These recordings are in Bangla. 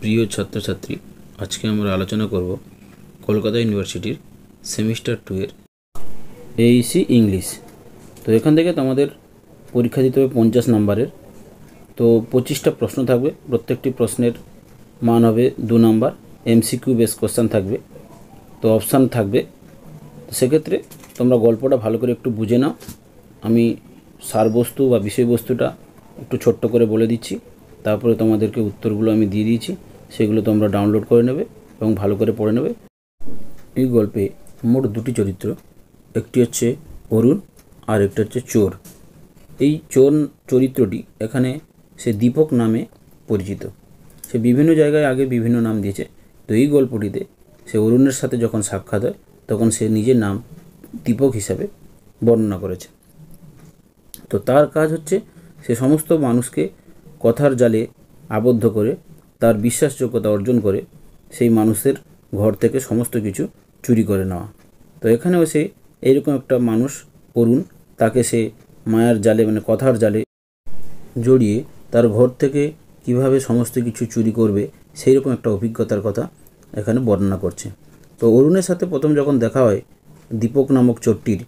প্রিয় ছাত্রছাত্রী, আজকে আমরা আলোচনা করব কলকাতা ইউনিভার্সিটির সেমিস্টার 2 এর এইসি ইংলিশ। তো এখান থেকে তোমাদের পরীক্ষা দিতে হবে 50 নম্বরের। তো 25টা প্রশ্ন থাকবে, প্রত্যেকটি প্রশ্নের মান হবে 2 নম্বর। এমসিকিউ বেস কোশ্চেন থাকবে, তো অপশান থাকবে। তো সেক্ষেত্রে তোমরা গল্পটা ভালো করে একটু বুঝে নাও। আমি সারবস্তু বা বিষয়বস্তুটা একটু ছোট্ট করে বলে দিচ্ছি, তারপরে তোমাদেরকে উত্তরগুলো আমি দিয়ে দিয়েছি, সেগুলো তোমরা ডাউনলোড করে নেবে এবং ভালো করে পড়ে নেবে। এই গল্পে মোট 2টি চরিত্র, একটি হচ্ছে অরুণ আর একটি হচ্ছে চোর। এই চোর চরিত্রটি এখানে সে দীপক নামে পরিচিত। সে বিভিন্ন জায়গায় আগে বিভিন্ন নাম দিয়েছে। তো এই গল্পটিতে সে অরুণের সাথে যখন সাক্ষাৎ হয় তখন সে নিজের নাম দীপক হিসাবে বর্ণনা করেছে। তো তার কাজ হচ্ছে সে সমস্ত মানুষকে কথার জালে আবদ্ধ করে তার বিশ্বাসযোগ্যতা অর্জন করে সেই মানুষের ঘর থেকে সমস্ত কিছু চুরি করে নেওয়া। তো এখানেও সে এইরকম একটা মানুষ অরুণ, তাকে সে মায়ার জালে মানে কথার জালে জড়িয়ে তার ঘর থেকে কিভাবে সমস্ত কিছু চুরি করবে সেই রকম একটা অভিজ্ঞতার কথা এখানে বর্ণনা করছে। তো অরুণের সাথে প্রথম যখন দেখা হয় দীপক নামক চোরটির,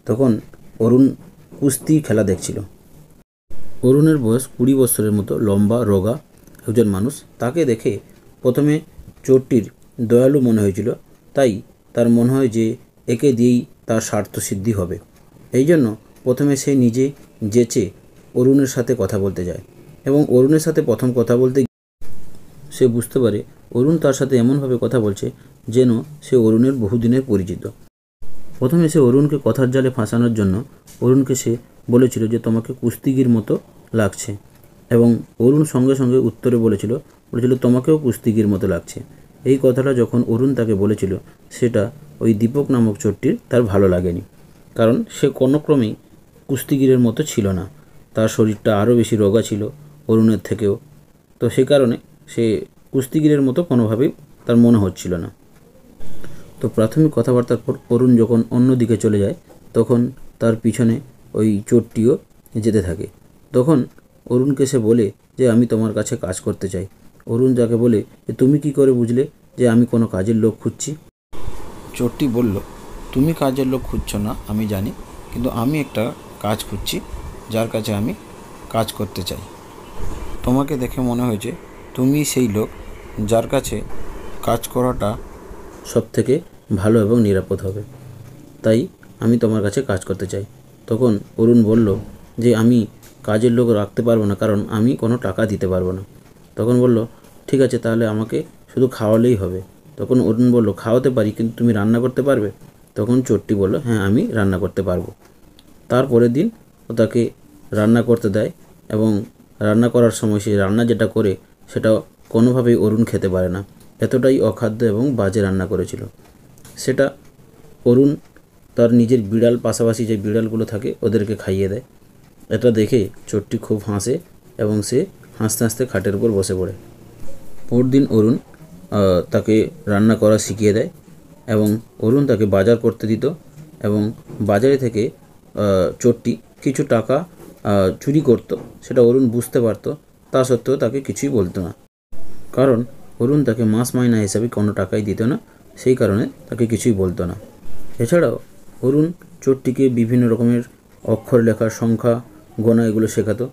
তখন অরুণ কুস্তি খেলা দেখছিল। অরুণের বয়স 20 বছরের মতো, লম্বা রোগা একজন মানুষ। তাকে দেখে প্রথমে চোরটির দয়ালু মনে হয়েছিল, তাই তার মনে হয় যে একে দিয়েই তার স্বার্থসিদ্ধি হবে। এই জন্য প্রথমে সে নিজে যেচে অরুণের সাথে কথা বলতে যায় এবং অরুণের সাথে প্রথম কথা বলতে সে বুঝতে পারে অরুণ তার সাথে এমনভাবে কথা বলছে যেন সে অরুণের বহুদিনের পরিচিত। প্রথমে সে অরুণকে কথার জালে ফাঁসানোর জন্য অরুণকে সে বলেছিল যে তোমাকে কুস্তিগির মতো লাগছে, এবং অরুণ সঙ্গে সঙ্গে উত্তরে বলেছিল তোমাকেও কুস্তিগির মতো লাগছে। এই কথাটা যখন অরুণ তাকে বলেছিল, সেটা ওই দীপক নামক চোরটির তার ভালো লাগেনি, কারণ সে কোনো ক্রমেই কুস্তিগিরের মতো ছিল না। তার শরীরটা আরও বেশি রোগা ছিল অরুণের থেকেও। তো সে কারণে সে কুস্তিগিরের মতো কোনোভাবেই তার মনে হচ্ছিল না। তো প্রাথমিক কথাবার্তার পর অরুণ যখন অন্য দিকে চলে যায়, তখন তার পিছনে ওই চোরটিও যেতে থাকে। তখন অরুণকে সে বলে যে আমি তোমার কাছে কাজ করতে চাই। অরুণ যাকে বলে যে তুমি কি করে বুঝলে যে আমি কোনো কাজের লোক খুঁজছি? চোরটি বলল, তুমি কাজের লোক খুঁজছ না আমি জানি, কিন্তু আমি একটা কাজ খুঁজছি যার কাছে আমি কাজ করতে চাই। তোমাকে দেখে মনে হয়েছে তুমি সেই লোক যার কাছে কাজ করাটা সব থেকে ভালো এবং নিরাপদ হবে, তাই আমি তোমার কাছে কাজ করতে চাই। তখন অরুণ বলল যে আমি কাজের লোক রাখতে পারবো না, কারণ আমি কোনো টাকা দিতে পারবো না। তখন বলল ঠিক আছে, তাহলে আমাকে শুধু খাওয়ালেই হবে। তখন অরুণ বলল খাওয়াতে পারি, কিন্তু তুমি রান্না করতে পারবে? তখন চোরটি বলল হ্যাঁ, আমি রান্না করতে পারবো। তারপরের দিন ও তাকে রান্না করতে দেয়, এবং রান্না করার সময় সে রান্না যেটা করে সেটা কোনোভাবেই অরুণ খেতে পারে না, এতটাই অখাদ্য এবং বাজে রান্না করেছিল সেটা। অরুণ তার নিজের বিড়াল, পাশাপাশি যে বিড়ালগুলো থাকে ওদেরকে খাইয়ে দেয়। এটা দেখে চোরটি খুব হাসে এবং সে হাসতে হাসতে খাটের উপর বসে পড়ে। পরদিন অরুণ তাকে রান্না করা শিখিয়ে দেয় এবং অরুণ তাকে বাজার করতে দিত, এবং বাজারে থেকে চোরটি কিছু টাকা চুরি করত। সেটা অরুণ বুঝতে পারত, তা সত্ত্বেও তাকে কিছুই বলতো না, কারণ অরুণ তাকে মাস মাইনা হিসাবে কোনো টাকাই দিত না, সেই কারণে তাকে কিছুই বলতো না। এছাড়াও অরুণ চোরটিকে বিভিন্ন রকমের অক্ষর লেখা, সংখ্যা গোনা এগুলো শেখাতো,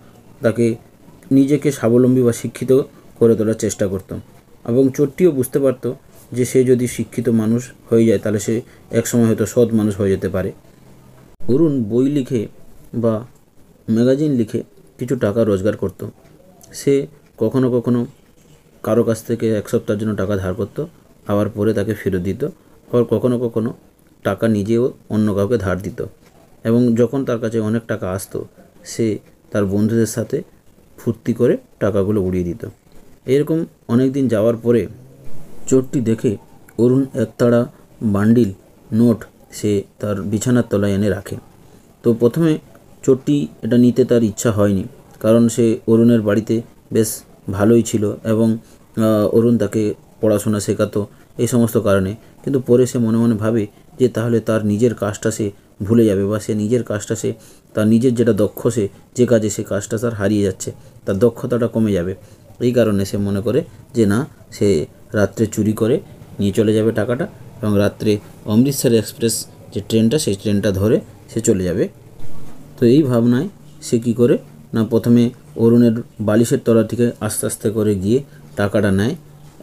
তাকে নিজেকে স্বাবলম্বী বা শিক্ষিত করে তোলার চেষ্টা করত। এবং চোরটিও বুঝতে পারত যে সে যদি শিক্ষিত মানুষ হয়ে যায় তাহলে সে একসময় হয়তো সৎ মানুষ হয়ে যেতে পারে। অরুণ বই লিখে বা ম্যাগাজিন লিখে কিছু টাকা রোজগার করত। সে কখনো কখনো কারো কাছ থেকে 1 সপ্তাহের জন্য টাকা ধার করত, আবার পরে তাকে ফেরত দিত। আবার কখনো কখনো টাকা নিজেও অন্য কাউকে ধার দিত, এবং যখন তার কাছে অনেক টাকা আসতো সে তার বন্ধুদের সাথে ফুর্তি করে টাকাগুলো উড়িয়ে দিত। এরকম অনেক দিন যাওয়ার পরে চোরটি দেখে অরুণ একতাড়া বান্ডিল নোট সে তার বিছানার তলায় এনে রাখে। তো প্রথমে চোরটি এটা নিতে তার ইচ্ছা হয়নি, কারণ সে অরুণের বাড়িতে বেশ ভালোই ছিল এবং অরুণ তাকে পড়াশোনা শেখাতো, এই সমস্ত কারণে। কিন্তু পরে সে মনে মনে ভাবে যে তাহলে তার নিজের কাজটা সে ভুলে যাবে, বা সে নিজের কাজটা সে তার নিজের যেটা দক্ষ, সে যে কাজে সে কাজটা তার হারিয়ে যাচ্ছে, তার দক্ষতাটা কমে যাবে। এই কারণে সে মনে করে যে না, সে রাত্রে চুরি করে নিয়ে চলে যাবে টাকাটা এবং রাত্রে অমৃতসর এক্সপ্রেস যে ট্রেনটা সেই ট্রেনটা ধরে সে চলে যাবে। তো এই ভাবনায় সে কী করে না, প্রথমে অরুণের বালিশের তলা থেকে আস্তে আস্তে করে গিয়ে টাকাটা নেয়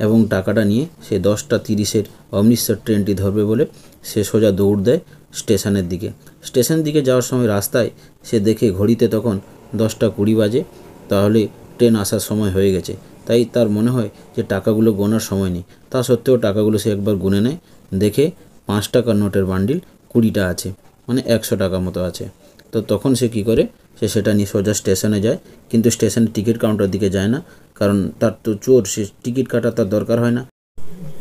এবং টাকাটা নিয়ে সে 10:30 অমৃতসর ট্রেনটি ধরবে বলে সে সোজা দৌড় দেয় স্টেশনের দিকে। স্টেশনের দিকে যাওয়ার সময় রাস্তায় সে দেখে ঘড়িতে তখন 10:20 বাজে, তাহলে ট্রেন আসার সময় হয়ে গেছে। তাই তার মনে হয় যে টাকাগুলো গোনার সময় নেই। তা সত্ত্বেও টাকাগুলো সে একবার গুনে নেয়, দেখে 5 টাকার নোটের বান্ডিল 20টা আছে, মানে 100 টাকা মতো আছে। তো তখন সে কী করে, সে সেটা নিয়ে সোজা স্টেশনে যায়, কিন্তু স্টেশনে টিকিট কাউন্টার দিকে যায় না, কারণ তার তো চোর, সে টিকিট কাটা তার দরকার হয় না।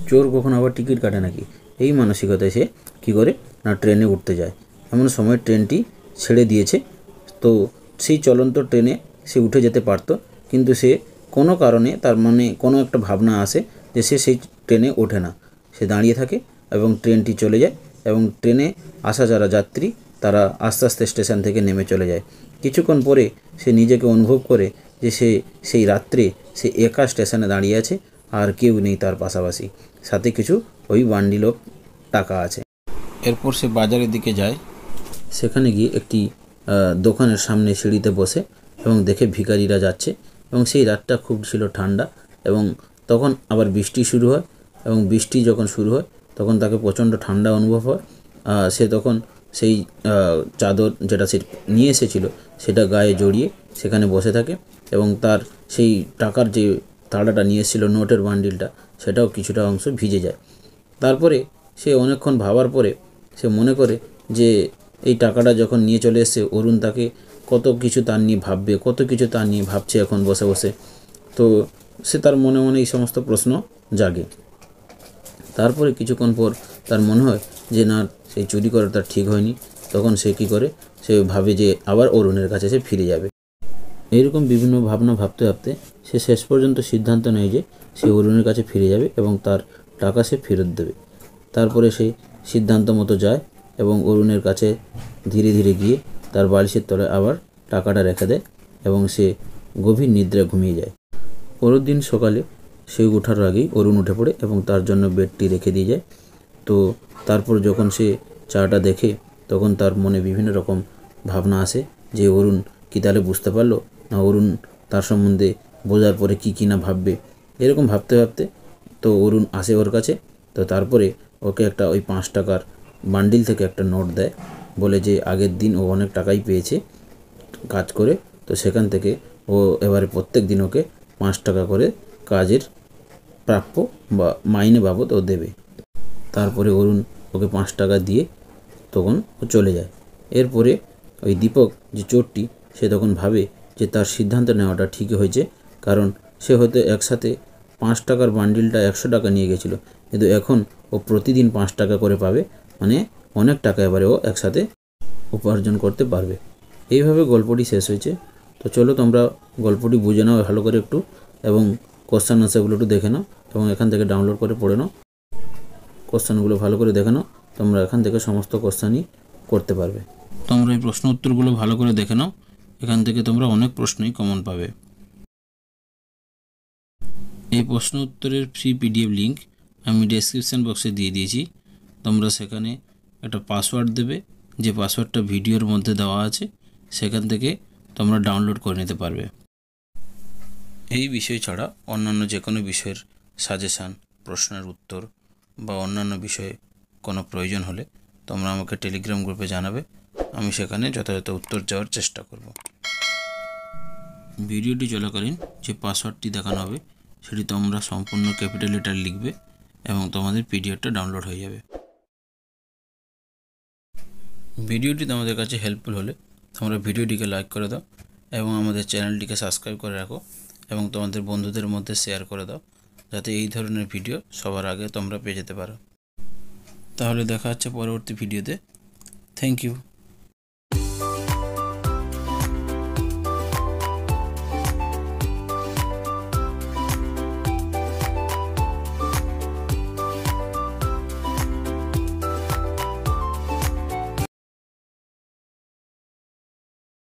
চোর কখন আবার টিকিট কাটে নাকি, এই মানসিকতায় সে কী করে না ট্রেনে উঠতে যায়। এমন সময় ট্রেনটি ছেড়ে দিয়েছে, তো সেই চলন্ত ট্রেনে সে উঠে যেতে পারত, কিন্তু সে কোনো কারণে তার মনে কোনো একটা ভাবনা আসে যে সে সেই ট্রেনে ওঠে না, সে দাঁড়িয়ে থাকে এবং ট্রেনটি চলে যায় এবং ট্রেনে আসা যারা যাত্রী তারা আস্তে আস্তে স্টেশন থেকে নেমে চলে যায়। কিছুক্ষণ পরে সে নিজেকে অনুভব করে যে সে সেই রাত্রে সে একা স্টেশনে দাঁড়িয়ে আছে, আর কেউ নেই তার পাশাপাশি, সাথে কিছু ওই বান্ডিল অফ টাকা আছে। এরপর সে বাজারের দিকে যায়, সেখানে গিয়ে একটি দোকানের সামনে সিঁড়িতে বসে এবং দেখে ভিখারিরা যাচ্ছে এবং সেই রাতটা খুব ছিল ঠান্ডা এবং তখন আবার বৃষ্টি শুরু হয় এবং বৃষ্টি যখন শুরু হয় তখন তাকে প্রচণ্ড ঠান্ডা অনুভব হয়। সে তখন সেই চাদর যেটা সে নিয়ে এসেছিল সেটা গায়ে জড়িয়ে সেখানে বসে থাকে এবং তার সেই টাকার যে তাড়াটা নিয়ে এসেছিল, নোটের বান্ডিলটা, সেটাও কিছুটা অংশ ভিজে যায়। তারপরে সে অনেকক্ষণ ভাবার পরে সে মনে করে যে এই টাকাটা যখন নিয়ে চলে এসছে, অরুণ তাকে কত কিছু তার নিয়ে ভাববে, কত কিছু তার নিয়ে ভাবছে এখন বসে বসে। তো সে তার মনে মনে এই সমস্ত প্রশ্ন জাগে। তারপরে কিছুক্ষণ পর তার মনে হয় যে না, সেই চুরি করা তার ঠিক হয়নি। তখন সে কী করে, সে ভাবে যে আবার অরুণের কাছে সে ফিরে যাবে। এইরকম বিভিন্ন ভাবনা ভাবতে ভাবতে সে শেষ পর্যন্ত সিদ্ধান্ত নেয় যে সে অরুণের কাছে ফিরে যাবে এবং তার টাকা সে ফেরত দেবে। তারপরে সে সিদ্ধান্ত মতো যায় এবং অরুণের কাছে ধীরে ধীরে গিয়ে তার বালিশের তলায় আবার টাকাটা রেখে দেয় এবং সে গভীর নিদ্রায় ঘুমিয়ে যায়। পরের দিন সকালে সে ওঠার আগেই অরুণ উঠে পড়ে এবং তার জন্য বেডটি রেখে দিয়ে যায়। তো তারপর যখন সে চাটা দেখে তখন তার মনে বিভিন্ন রকম ভাবনা আসে যে অরুণ কি তাহলে বুঝতে পারলো না, অরুণ তার সম্বন্ধে বোঝার পরে কী না ভাববে। এরকম ভাবতে ভাবতে তো অরুণ আসে ওর কাছে। তো তারপরে ওকে একটা ওই 5 টাকার বান্ডিল থেকে একটা নোট দেয়, বলে যে আগের দিন ও অনেক টাকাই পেয়েছে কাজ করে, তো সেখান থেকে ও এবারে প্রত্যেক দিন ওকে 5 টাকা করে কাজের প্রাপ্য বা মাইনে বাবদ ও দেবে। তারপরে অরুণ ওকে 5 টাকা দিয়ে তখন ও চলে যায়। এরপরে ওই দীপক যে চোরটি, সে তখন ভাবে যে তার সিদ্ধান্ত নেওয়াটা ঠিকই হয়েছে, কারণ সে হয়তো একসাথে 5 টাকার বান্ডিলটা 100 টাকা নিয়ে গেছিলো, কিন্তু এখন ও প্রতিদিন 5 টাকা করে পাবে, মানে অনেক টাকা এবারে ও একসাথে উপার্জন করতে পারবে। এইভাবে গল্পটি শেষ হয়েছে। তো চলো তোমরা গল্পটি বুঝে নাও ভালো করে একটু এবং কোশ্চেন আনসারগুলো একটু দেখে নাও এবং এখান থেকে ডাউনলোড করে পড়ে নাও। কোশ্চেনগুলো ভালো করে দেখে নাও, তোমরা এখান থেকে সমস্ত কোশ্চেনই করতে পারবে। তোমরা এই প্রশ্ন উত্তরগুলো ভালো করে দেখে নাও, এখান থেকে তোমরা অনেক প্রশ্নই কমন পাবে। এই প্রশ্ন উত্তরের ফ্রি পিডিএফ লিঙ্ক আমি ডেসক্রিপশান বক্সে দিয়ে দিয়েছি। তোমরা সেখানে একটা পাসওয়ার্ড দেবে, যে পাসওয়ার্ডটা ভিডিওর মধ্যে দেওয়া আছে, সেখান থেকে তোমরা ডাউনলোড করে নিতে পারবে। এই বিষয় ছাড়া অন্যান্য যে কোনো বিষয়ের সাজেশান, প্রশ্নের উত্তর বা অন্যান্য বিষয়ে কোনো প্রয়োজন হলে তোমরা আমাকে টেলিগ্রাম গ্রুপে জানাবে, আমি সেখানে যথাযথ উত্তর দেওয়ার চেষ্টা করব। ভিডিওটি চলাকালীন যে পাসওয়ার্ডটি দেখানো হবে সেটি তোমরা সম্পূর্ণ ক্যাপিটাল লেটার লিখবে এবং তোমাদের পিডিএফটা ডাউনলোড হয়ে যাবে। ভিডিওটি তোমাদের কাছে হেল্পফুল হলে তোমরা ভিডিওটিকে লাইক করে দাও এবং আমাদের চ্যানেলটিকে সাবস্ক্রাইব করে রাখো এবং তোমাদের বন্ধুদের মধ্যে শেয়ার করে দাও, যাতে এই ধরনের ভিডিও সবার আগে তোমরা পেয়ে যেতে পারো। তাহলে দেখা হচ্ছে পরবর্তী ভিডিওতে। Thank you.